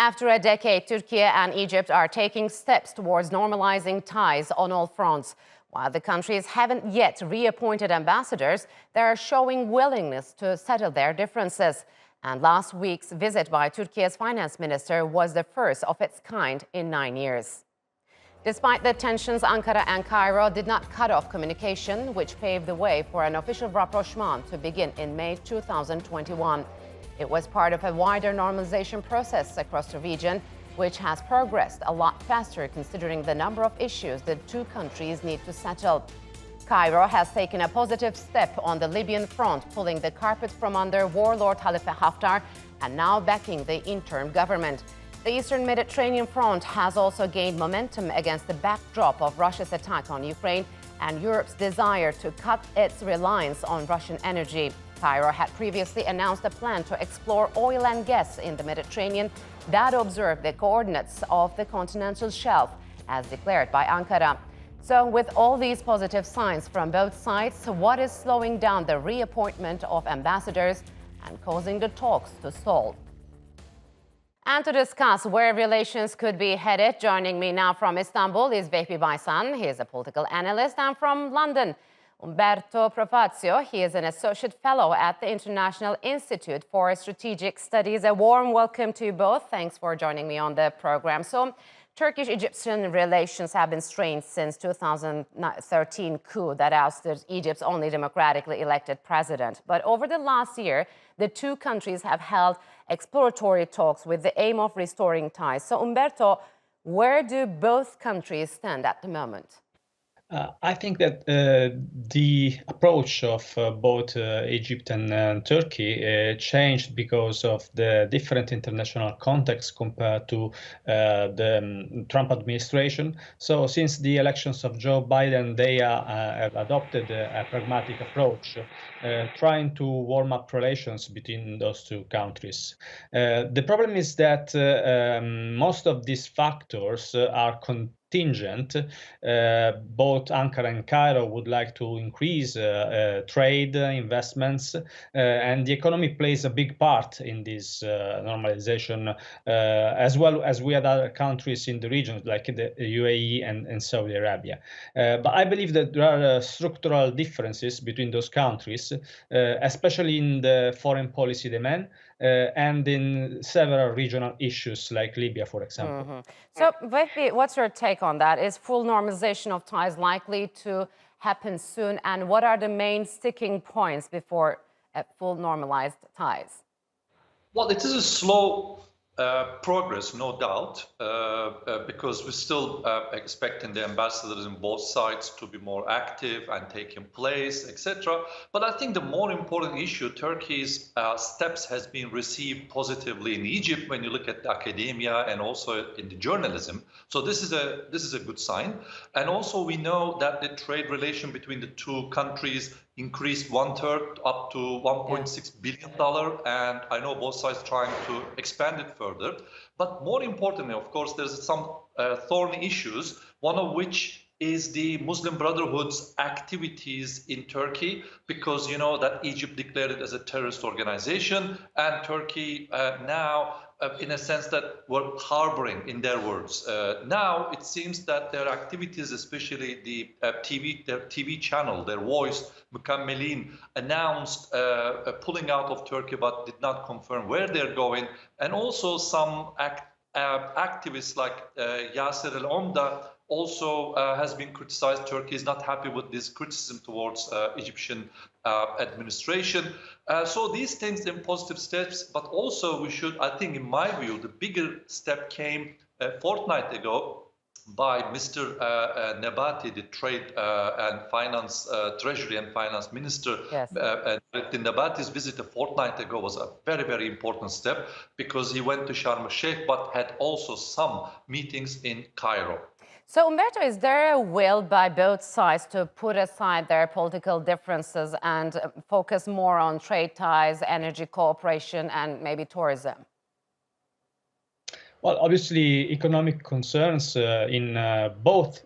After a decade, Türkiye and Egypt are taking steps towards normalizing ties on all fronts. While the countries haven't yet reappointed ambassadors, they are showing willingness to settle their differences. And last week's visit by Turkey's finance minister was the first of its kind in 9 years. Despite the tensions, Ankara and Cairo did not cut off communication, which paved the way for an official rapprochement to begin in May 2021. It was part of a wider normalization process across the region, which has progressed a lot faster considering the number of issues the two countries need to settle. Cairo has taken a positive step on the Libyan front, pulling the carpet from under warlord Khalifa Haftar and now backing the interim government. The Eastern Mediterranean front has also gained momentum against the backdrop of Russia's attack on Ukraine and Europe's desire to cut its reliance on Russian energy. Cairo had previously announced a plan to explore oil and gas in the Mediterranean that observed the coordinates of the continental shelf, as declared by Ankara. So with all these positive signs from both sides, what is slowing down the reappointment of ambassadors and causing the talks to stall? And to discuss where relations could be headed, joining me now from Istanbul is Vehbi Baysan. He is a political analyst, and from London, Umberto Profazio. He is an associate fellow at the International Institute for Strategic Studies. A warm welcome to you both. Thanks for joining me on the program. So, Turkish-Egyptian relations have been strained since 2013 coup that ousted Egypt's only democratically elected president. But over the last year, the two countries have held exploratory talks with the aim of restoring ties. So, Umberto, where do both countries stand at the moment? I think that the approach of both Egypt and Turkey changed because of the different international context compared to the Trump administration. So since the elections of Joe Biden, they have adopted a pragmatic approach, trying to warm up relations between those two countries. The problem is that most of these factors are contingent. Both Ankara and Cairo would like to increase trade, investments, and the economy plays a big part in this normalization, as well as we had other countries in the region, like the UAE and Saudi Arabia. But I believe that there are structural differences between those countries, especially in the foreign policy demand, and in several regional issues like Libya, for example. Mm-hmm. So, Vehbi, what's your take on that? Is full normalization of ties likely to happen soon? And what are the main sticking points before full normalized ties? Well, it is a slow progress, no doubt, because we're still expecting the ambassadors on both sides to be more active and taking place, etc. But I think the more important issue, Turkey's steps has been received positively in Egypt when you look at the academia and also in the journalism. So this is a good sign. And also we know that the trade relation between the two countries increased 1/3 up to $1.6 billion, and I know both sides trying to expand it further. But more importantly, of course, there's some thorny issues, one of which is the Muslim Brotherhood's activities in Turkey, because you know that Egypt declared it as a terrorist organization, and Turkey now, in a sense, that were harboring, in their words. Now it seems that their activities, especially their TV channel, their Voice, Mükemmelin, announced pulling out of Turkey, but did not confirm where they're going. And also some activists like Yasser El-Omda also has been criticized. Turkey is not happy with this criticism towards Egyptian administration. So these things in positive steps, but also we should, I think, in my view, the bigger step came a fortnight ago by Mr. Nebati, the trade and finance, treasury and finance minister. Yes. Nebati's visit a fortnight ago was a very, very important step because he went to Sharm el-Sheikh, but had also some meetings in Cairo. So, Umberto, is there a will by both sides to put aside their political differences and focus more on trade ties, energy cooperation, and maybe tourism? Well, obviously, economic concerns in both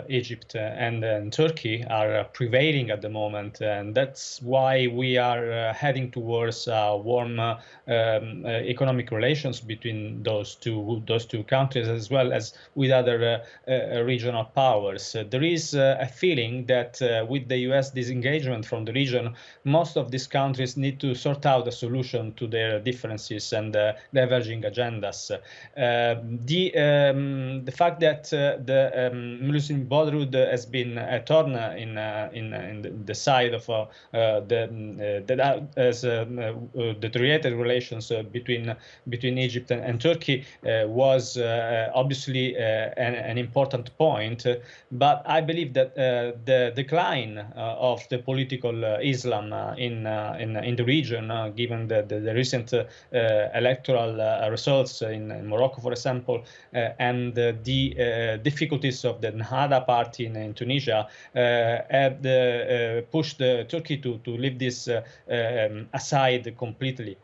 Egypt and Turkey are prevailing at the moment, and that's why we are heading towards warm economic relations between those two countries, as well as with other regional powers. There is a feeling that with the US disengagement from the region, most of these countries need to sort out a solution to their differences and diverging agendas. The fact that the Muslim Brotherhood has been a thorn in the side of that has deteriorated relations between Egypt and Turkey was obviously an important point. But I believe that the decline of the political Islam in the region, given the recent electoral results in Morocco, for example, and the difficulties of the Ennahda party in Tunisia, had pushed Turkey to leave this aside completely.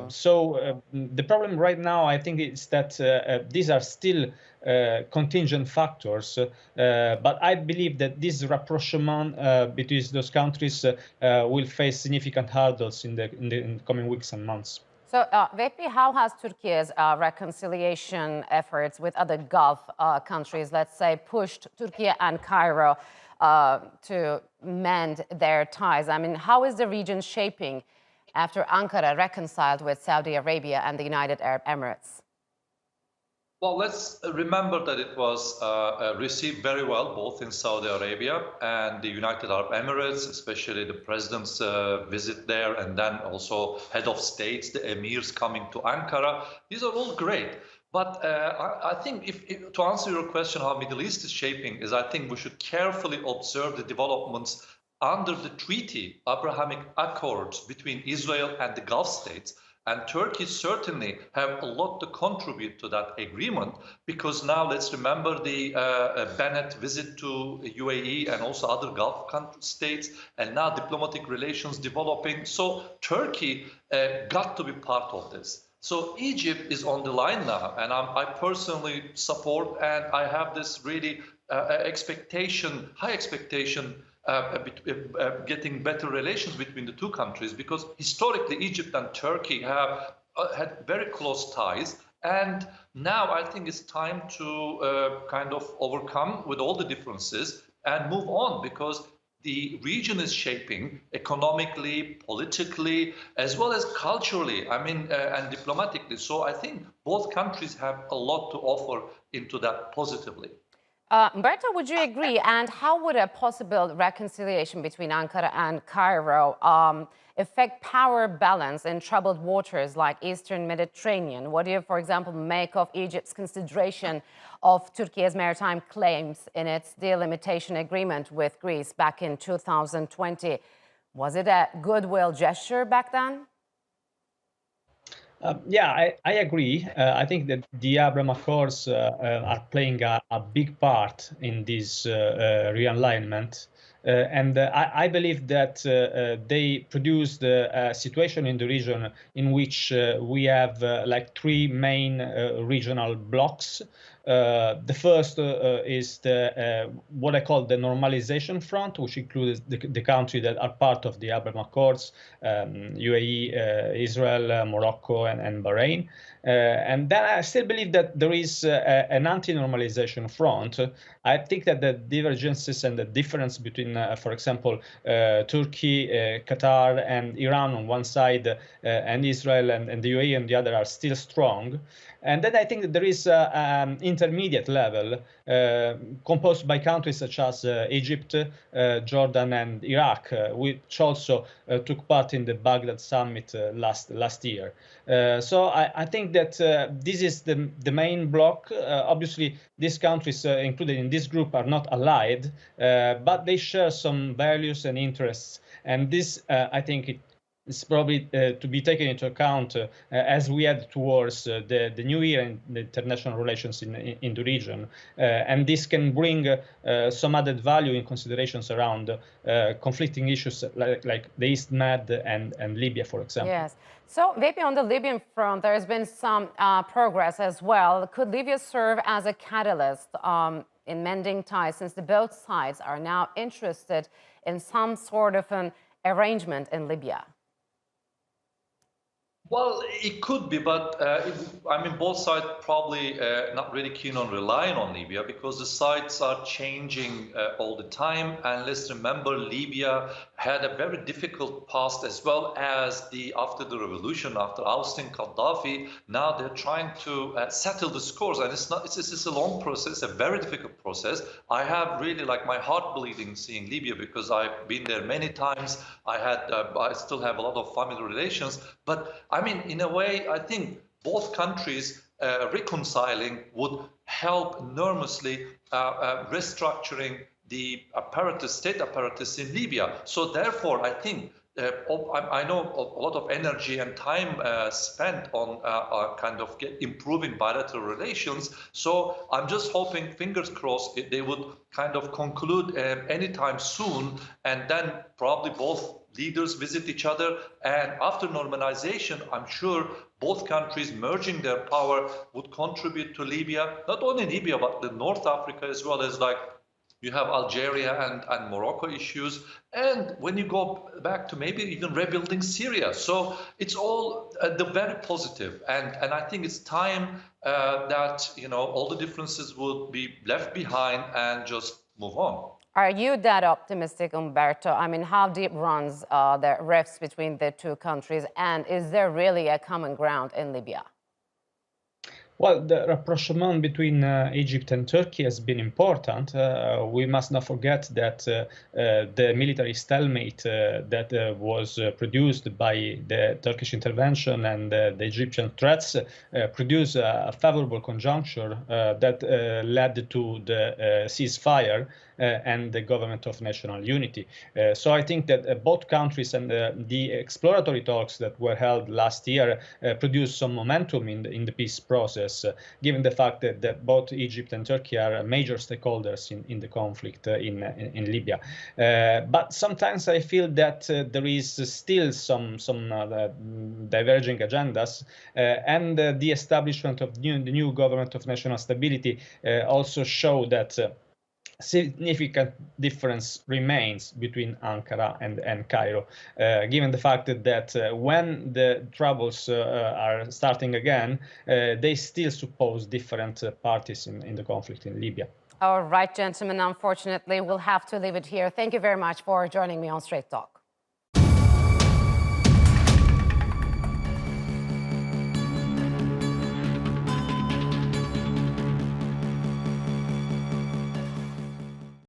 So the problem right now, I think, is that these are still contingent factors, but I believe that this rapprochement between those countries will face significant hurdles in the coming weeks and months. So, Vehbi, how has Turkey's reconciliation efforts with other Gulf countries, let's say, pushed Türkiye and Cairo to mend their ties? I mean, how is the region shaping after Ankara reconciled with Saudi Arabia and the United Arab Emirates? Well, let's remember that it was received very well, both in Saudi Arabia and the United Arab Emirates, especially the president's visit there, and then also head of states, the emirs coming to Ankara. These are all great. But I think if to answer your question, how Middle East is shaping, is I think we should carefully observe the developments under the treaty, Abrahamic Accords between Israel and the Gulf states. And Turkey certainly have a lot to contribute to that agreement, because now let's remember the Bennett visit to UAE and also other Gulf states, and now diplomatic relations developing. So Turkey got to be part of this. So Egypt is on the line now, and I personally support, and I have this really high expectation, getting better relations between the two countries, because historically Egypt and Turkey have had very close ties, and now I think it's time to kind of overcome with all the differences and move on, because the region is shaping economically, politically, as well as culturally, I mean, and diplomatically. So I think both countries have a lot to offer into that positively. Umberto, would you agree? And how would a possible reconciliation between Ankara and Cairo affect power balance in troubled waters like Eastern Mediterranean? What do you, for example, make of Egypt's consideration of Turkey's maritime claims in its delimitation agreement with Greece back in 2020? Was it a goodwill gesture back then? Yeah, I agree. I think that the Abraham Accords are playing a big part in this realignment. And I believe that they produced a situation in the region in which we have like three main regional blocks. The first is what I call the normalisation front, which includes the countries that are part of the Abraham Accords, UAE, Israel, Morocco, and Bahrain. And then I still believe that there is an anti-normalization front. I think that the divergences and the difference between, for example, Turkey, Qatar, and Iran on one side, and Israel and the UAE on the other are still strong. And then I think that there is an intermediate level composed by countries such as Egypt, Jordan, and Iraq, which also took part in the Baghdad summit last year. So I think that this is the main bloc. Obviously, these countries included in this group are not allied, but they share some values and interests. And this, I think, it's probably to be taken into account as we head towards the new year in the international relations in the region. And this can bring some added value in considerations around conflicting issues like the East Med and Libya, for example. Yes. So maybe on the Libyan front, there's been some progress as well. Could Libya serve as a catalyst in mending ties, since both sides are now interested in some sort of an arrangement in Libya? Well, it could be, but I mean, both sides probably not really keen on relying on Libya because the sides are changing all the time. And let's remember, Libya had a very difficult past as well as after the revolution, after ousting Gaddafi. Now they're trying to settle the scores, and it's a long process, a very difficult process. I have really like my heart bleeding seeing Libya because I've been there many times. I still have a lot of family relations, but I mean, in a way, I think both countries reconciling would help enormously restructuring the state apparatus in Libya. So therefore, I think I know a lot of energy and time spent on kind of improving bilateral relations. So I'm just hoping, fingers crossed, they would kind of conclude anytime soon, and then probably both leaders visit each other. And after normalization, I'm sure both countries merging their power would contribute to Libya, not only Libya, but the North Africa as well as like you have Algeria and Morocco issues. And when you go back to maybe even rebuilding Syria. So it's all the very positive. And I think it's time that, you know, all the differences would be left behind and just move on. Are you that optimistic, Umberto? I mean, how deep runs the rifts between the two countries? And is there really a common ground in Libya? Well, the rapprochement between Egypt and Turkey has been important. We must not forget that the military stalemate that was produced by the Turkish intervention and the Egyptian threats produced a favorable conjuncture that led to the ceasefire and the government of national unity. So I think that both countries and the exploratory talks that were held last year produced some momentum in the peace process, given the fact that both Egypt and Turkey are major stakeholders in the conflict in Libya. But sometimes I feel that there is still some diverging agendas, and the establishment of the new government of national stability also show that significant difference remains between Ankara and Cairo, given the fact that when the troubles are starting again, they still suppose different parties in the conflict in Libya. All right, gentlemen, unfortunately, we'll have to leave it here. Thank you very much for joining me on Straight Talk.